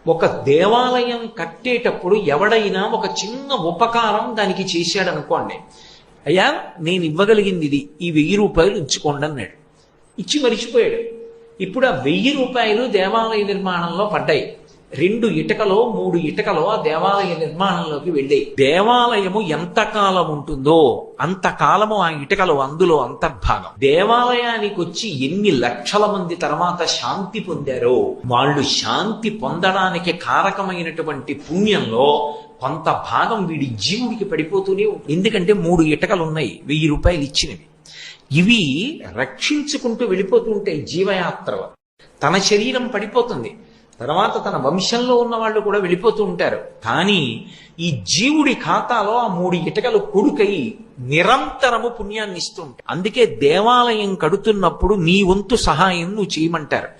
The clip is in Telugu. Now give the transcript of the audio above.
ఒక దేవాలయం కట్టేటప్పుడు ఎవడైనా ఒక చిన్న ఉపకారం దానికి చేశాడు అనుకోండి, అయ్యా నేను ఇవ్వగలిగింది ఇది, ఈ 1000 రూపాయలు ఉంచుకోండి అన్నాడు. ఇచ్చి మరిచిపోయాడు. ఇప్పుడు ఆ 1000 రూపాయలు దేవాలయ నిర్మాణంలో పడ్డాయి. 2 ఇటుకలో 3 ఇటుకలో ఆ దేవాలయ నిర్మాణంలోకి వెళ్ళాయి. దేవాలయము ఎంతకాలం ఉంటుందో అంతకాలము ఆ ఇటుకలు అందులో అంతర్భాగం. దేవాలయానికి వచ్చి ఎన్ని లక్షల మంది తర్వాత శాంతి పొందారో వాళ్ళు శాంతి పొందడానికి కారకమైనటువంటి పుణ్యంలో కొంత భాగం వీడి జీవుడికి పడిపోతూనే ఉంటుంది. ఎందుకంటే 3 ఇటుకలు ఉన్నాయి 1000 రూపాయలు ఇచ్చినవి. ఇవి రక్షించుకుంటూ వెళ్ళిపోతూ ఉంటాయి జీవయాత్రలో. తన శరీరం పడిపోతుంది, తర్వాత తన వంశంలో ఉన్న వాళ్ళు కూడా వెళ్ళిపోతూ ఉంటారు. కానీ ఈ జీవుడి ఖాతాలో ఆ 3 ఇటుకలు కొడుకై నిరంతరము పుణ్యాన్ని ఇస్తూ ఉంటాయి. అందుకే దేవాలయం కడుతున్నప్పుడు నీ వంతు సహాయం నువ్వు చేయమంటారు.